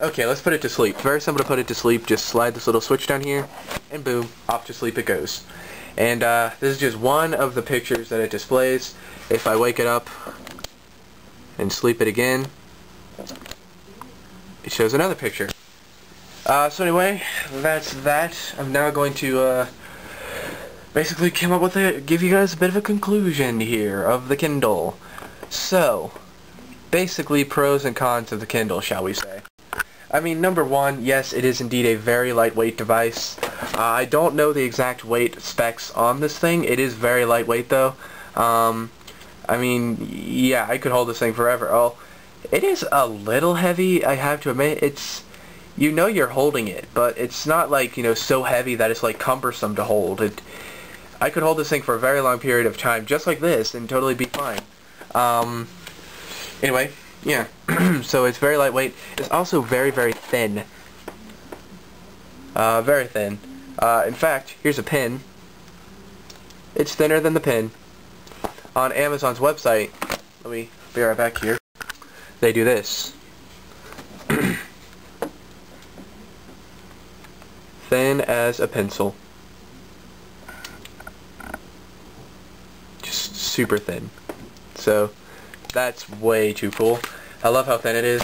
Okay, let's put it to sleep. Very simple to put it to sleep. Just slide this little switch down here, and boom, off to sleep it goes. And this is just one of the pictures that it displays. If I wake it up and sleep it again, it shows another picture. So anyway, that's that. I'm now going to basically come up with give you guys a bit of a conclusion here of the Kindle. So, basically pros and cons of the Kindle, shall we say. I mean, number one, yes, it is indeed a very lightweight device. I don't know the exact weight specs on this thing. It is very lightweight, though. I mean, yeah, I could hold this thing forever. Oh, it is a little heavy, I have to admit. It's, you know you're holding it, but it's not like, you know, so heavy that it's like cumbersome to hold. I could hold this thing for a very long period of time, just like this, and totally be fine. Anyway, yeah. So it's very lightweight. It's also very, very thin. Very thin. In fact, here's a pin. It's thinner than the pin. On Amazon's website, let me be right back here, they do this. Thin as a pencil. Just super thin. So, that's way too cool. I love how thin it is.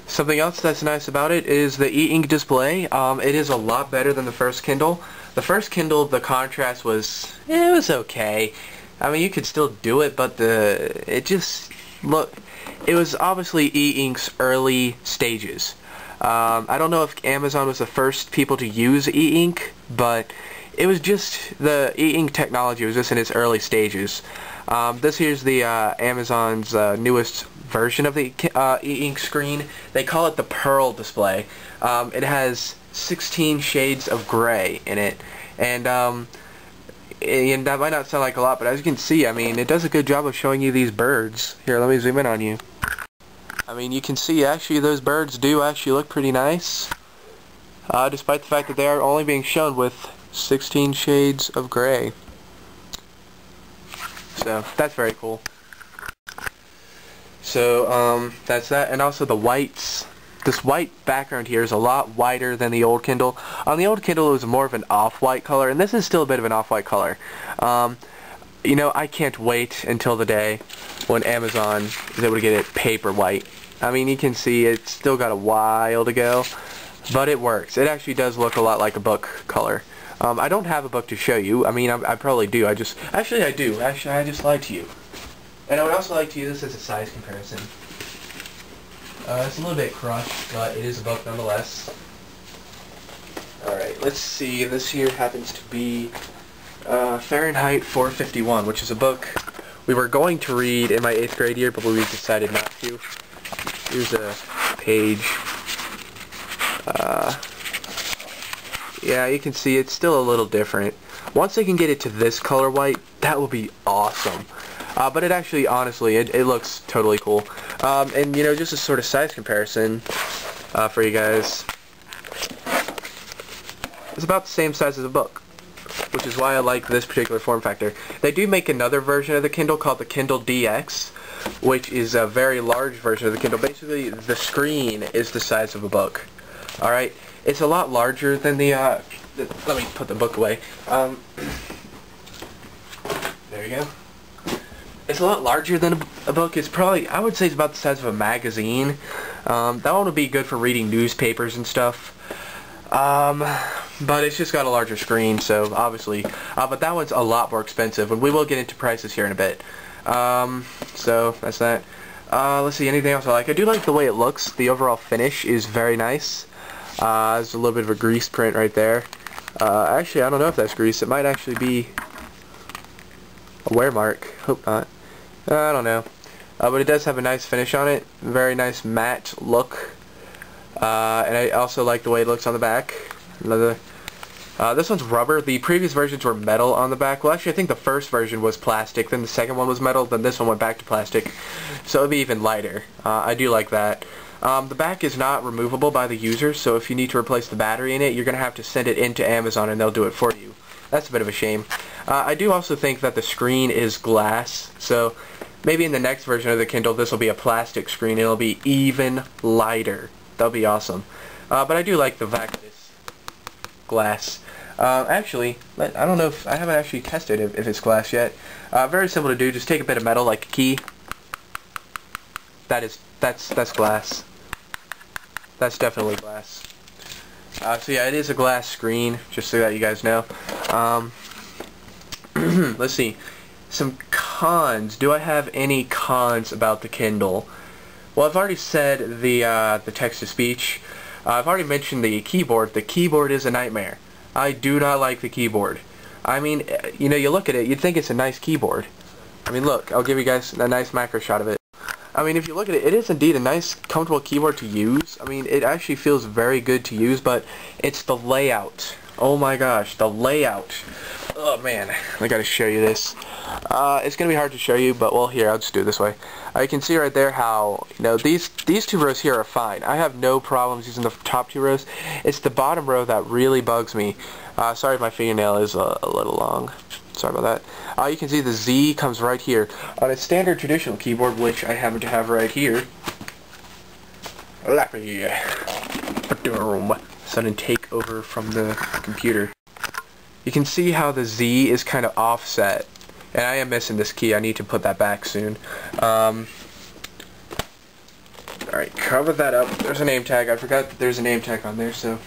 Something else that's nice about it is the e-ink display. It is a lot better than the first Kindle. The first Kindle, the contrast was, it was okay. I mean, you could still do it, but it was obviously e-ink's early stages. I don't know if Amazon was the first people to use e-ink, but it was just, the e-ink technology was just in its early stages. This here's the Amazon's newest version of the e-ink screen. They call it the Pearl display. It has 16 shades of gray in it, and that might not sound like a lot, but as you can see, I mean, it does a good job of showing you these birds. Here, let me zoom in on you. I mean, you can see actually those birds do actually look pretty nice, despite the fact that they are only being shown with 16 shades of gray. So that's very cool. So that's that, and also the whites. This white background here is a lot whiter than the old Kindle. On the old Kindle it was more of an off-white color, and this is still a bit of an off-white color. You know, I can't wait until the day when Amazon is able to get it paper white. I mean, you can see it's still got a while to go, but it works. It actually does look a lot like a book color. I don't have a book to show you. I mean, I probably do. Actually, I do. Actually, I just lied to you. And I would also like to use this as a size comparison. It's a little bit crushed, but it is a book nonetheless. Alright, let's see. This here happens to be Fahrenheit 451, which is a book we were going to read in my 8th grade year, but we decided not to. Here's a page. Yeah, you can see it's still a little different. Once they can get it to this color white, that will be awesome. But it actually, honestly, it looks totally cool. And, you know, just a sort of size comparison for you guys. It's about the same size as a book, which is why I like this particular form factor. They do make another version of the Kindle called the Kindle DX, which is a very large version of the Kindle. Basically, the screen is the size of a book. Alright? It's a lot larger than the let me put the book away. There you go. It's a lot larger than a book. It's probably, I would say it's about the size of a magazine. That one would be good for reading newspapers and stuff. But it's just got a larger screen, so obviously. But that one's a lot more expensive, and we will get into prices here in a bit. So that's that. Let's see, anything else I like? I do like the way it looks. The overall finish is very nice. There's a little bit of a grease print right there. Actually, I don't know if that's grease. It might actually be a wear mark. Hope not. I don't know. But it does have a nice finish on it. Very nice matte look. And I also like the way it looks on the back. This one's rubber. The previous versions were metal on the back. Well, actually, I think the first version was plastic. Then the second one was metal. Then this one went back to plastic. So it'll be even lighter. I do like that. The back is not removable by the user, so if you need to replace the battery in it, you're going to have to send it into Amazon and they'll do it for you. That's a bit of a shame. I do also think that the screen is glass, so maybe in the next version of the Kindle, this will be a plastic screen. It'll be even lighter. That'll be awesome. But I do like the fact that it's glass. Actually, I don't know if I haven't actually tested if it's glass yet. Very simple to do. Just take a bit of metal, like a key. That's glass. That's definitely glass. So yeah, it is a glass screen, just so that you guys know. Let's see. Some cons. Do I have any cons about the Kindle? Well, I've already said the text-to-speech. I've already mentioned the keyboard. The keyboard is a nightmare. I do not like the keyboard. I mean, you know, you look at it, you'd think it's a nice keyboard. I mean, look, I'll give you guys a nice macro shot of it. I mean, if you look at it, it is indeed a nice, comfortable keyboard to use. I mean, it actually feels very good to use, but it's the layout. Oh my gosh, the layout. Oh man, I gotta show you this. It's gonna be hard to show you, but well, here, I'll just do it this way. You can see right there how, you know, these two rows here are fine. I have no problems using the top two rows. It's the bottom row that really bugs me. Sorry if my fingernail is a little long. Sorry about that. You can see the Z comes right here. On a standard traditional keyboard, which I happen to have right here. Sudden takeover from the computer. You can see how the Z is kind of offset. And I am missing this key. I need to put that back soon. Alright, cover that up. There's a name tag. I forgot that there's a name tag on there, so...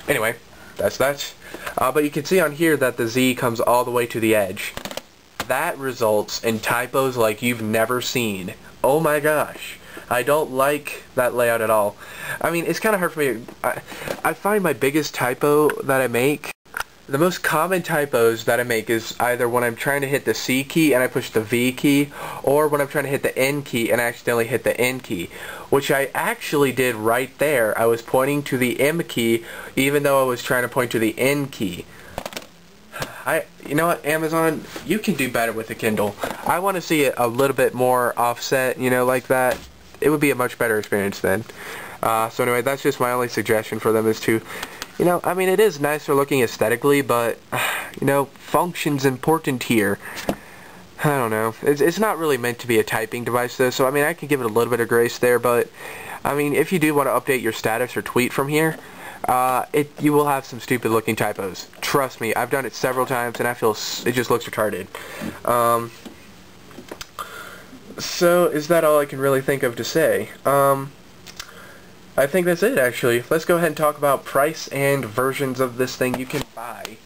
Anyway, that's that. But you can see on here that the Z comes all the way to the edge. That results in typos like you've never seen. Oh my gosh. I don't like that layout at all. I mean, it's kind of hard for me. I find my biggest typo that I make, the most common typos that I make is either when I'm trying to hit the C key and I push the V key, or when I'm trying to hit the N key and I accidentally hit the N key, which I actually did right there. I was pointing to the M key even though I was trying to point to the N key. You know what, Amazon, you can do better with the Kindle. I want to see it a little bit more offset, you know, like that. It would be a much better experience then. So anyway, that's just my only suggestion for them, is to, you know, I mean, it is nicer looking aesthetically, but, you know, function's important here. I don't know. It's not really meant to be a typing device, though, so, I mean, I can give it a little bit of grace there, but, I mean, if you do want to update your status or tweet from here, you will have some stupid looking typos. Trust me, I've done it several times, and I feel it just looks retarded. So, is that all I can really think of to say? I think that's it, actually. Let's go ahead and talk about price and versions of this thing you can buy.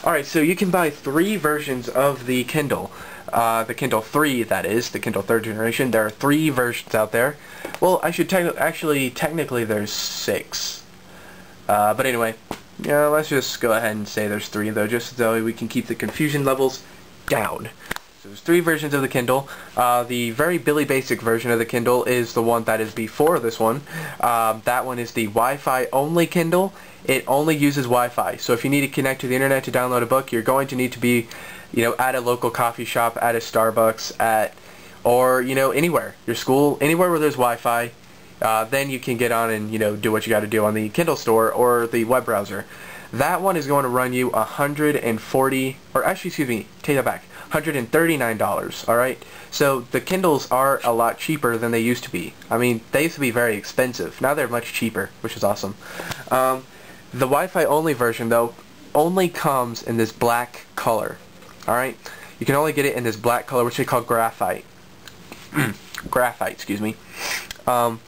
Alright, so you can buy 3 versions of the Kindle. The Kindle 3, that is, the Kindle 3rd generation. There are 3 versions out there. Well, I should technically there's 6. But anyway, yeah, let's just go ahead and say there's 3, though, just so we can keep the confusion levels down. So there's 3 versions of the Kindle. The very Billy Basic version of the Kindle is the one that is before this one. That one is the Wi-Fi only Kindle. It only uses Wi-Fi. So if you need to connect to the internet to download a book, you're going to need to be, you know, at a local coffee shop, at a Starbucks, or, you know, anywhere. Your school, anywhere where there's Wi-Fi. Then you can get on and, you know, do what you got to do on the Kindle store or the web browser. That one is going to run you $140, or actually, excuse me, take that back, $139, alright? So the Kindles are a lot cheaper than they used to be. I mean, they used to be very expensive. Now they're much cheaper, which is awesome. The Wi-Fi only version, though, only comes in this black color, alright? You can only get it in this black color, which they call graphite. Graphite, excuse me. Then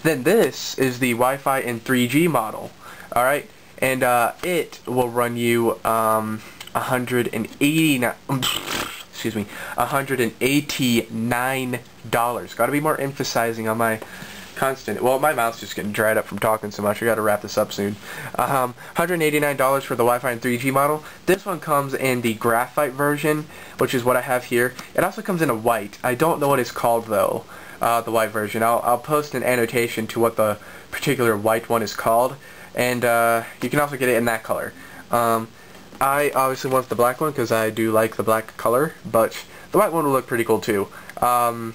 this is the Wi-Fi and 3G model, alright? And it will run you $189. Gotta be more emphasizing on my constant. Well, my mouth's just getting dried up from talking so much. I gotta wrap this up soon. $189 for the Wi-Fi and 3G model. This one comes in the graphite version, which is what I have here. It also comes in a white. I don't know what it's called though. The white version. I'll post an annotation to what the particular white one is called. And you can also get it in that color. I obviously want the black one because I do like the black color, but the white one will look pretty cool too. So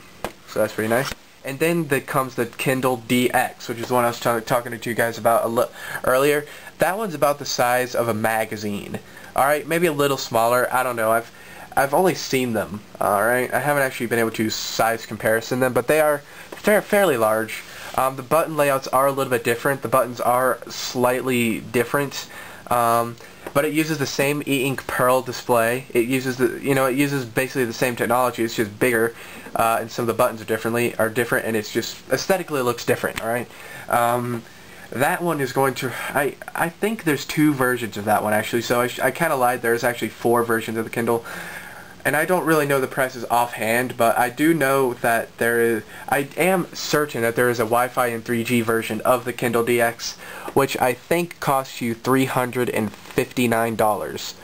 that's pretty nice. And then there comes the Kindle DX, which is the one I was talking to you guys about earlier. That one's about the size of a magazine. Alright, maybe a little smaller. I don't know. I've only seen them, alright? I haven't actually been able to size comparison them, but they are fairly large. The button layouts are a little bit different. The buttons are slightly different, but it uses the same e-ink Pearl display. It uses it uses basically the same technology. It's just bigger, and some of the buttons are different, and it's just aesthetically looks different. Alright, that one is going to. I think there's 2 versions of that one actually. So I kind of lied. There's actually 4 versions of the Kindle. And I don't really know the prices offhand, but I do know that I am certain that there is a Wi-Fi and 3G version of the Kindle DX, which I think costs you $359,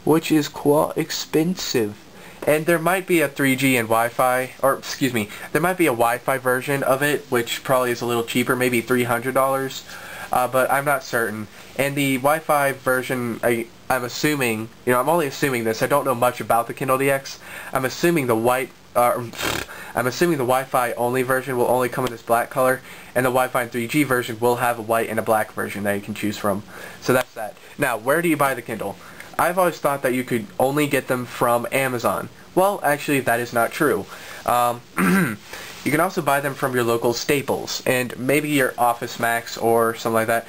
which is quite expensive. And there might be a 3G and Wi-Fi, or excuse me, there might be a Wi-Fi version of it, which probably is a little cheaper, maybe $300, but I'm not certain. And the Wi-Fi version, I'm assuming, I'm only assuming this. I don't know much about the Kindle DX. I'm assuming the Wi-Fi only version will only come in this black color, and the Wi-Fi and 3G version will have a white and a black version that you can choose from. So that's that. Now, where do you buy the Kindle? I've always thought that you could only get them from Amazon. Well, actually, that is not true. You can also buy them from your local Staples, and maybe your Office Max or something like that.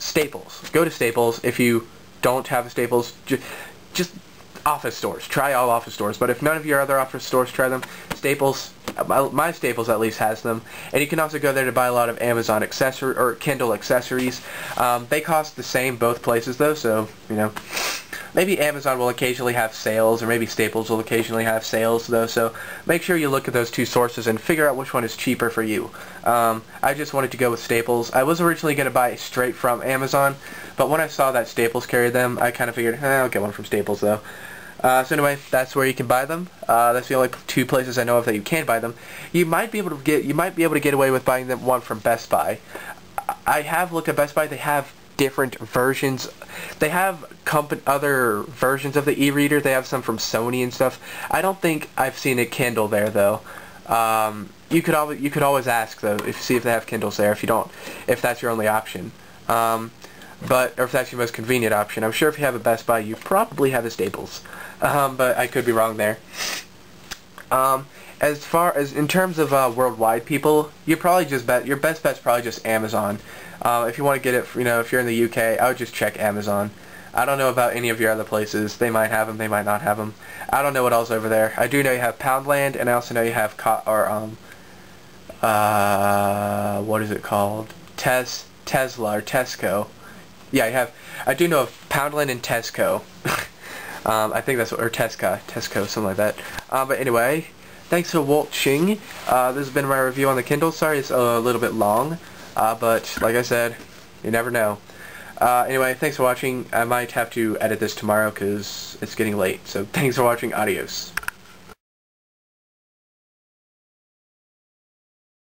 Staples. Go to Staples. If you don't have a Staples, just office stores. Try all office stores. But if none of your other office stores try them, Staples, my Staples at least has them. And you can also go there to buy a lot of Amazon or Kindle accessories. They cost the same both places though, so maybe Amazon will occasionally have sales, or maybe Staples will occasionally have sales though, so make sure you look at those 2 sources and figure out which one is cheaper for you. I just wanted to go with Staples. I was originally going to buy straight from Amazon, but when I saw that Staples carried them, I kind of figured, I'll get one from Staples though. So anyway, that's where you can buy them. That's the only 2 places I know of that you can buy them. You might be able to get away with buying them one from Best Buy. I have looked at Best Buy. They have different versions. They have other versions of the e-reader. They have some from Sony and stuff. I don't think I've seen a Kindle there though. You could always ask though, see if they have Kindles there. If that's your only option. Or if that's your most convenient option. I'm sure if you have a Best Buy, you probably have a Staples. But I could be wrong there. As far as in terms of worldwide people, your best bet's probably just Amazon. If you want to get it, if you're in the UK, I would just check Amazon. I don't know about any of your other places. They might have them, they might not have them. I don't know what else over there. I do know you have Poundland, and I also know you have what is it called? Tesla or Tesco. Yeah, I do know of Poundland and Tesco. I think that's or Tesco, something like that. But anyway, thanks for watching. This has been my review on the Kindle. Sorry it's a little bit long, but like I said, you never know. Anyway, thanks for watching. I might have to edit this tomorrow because it's getting late. So thanks for watching. Adios.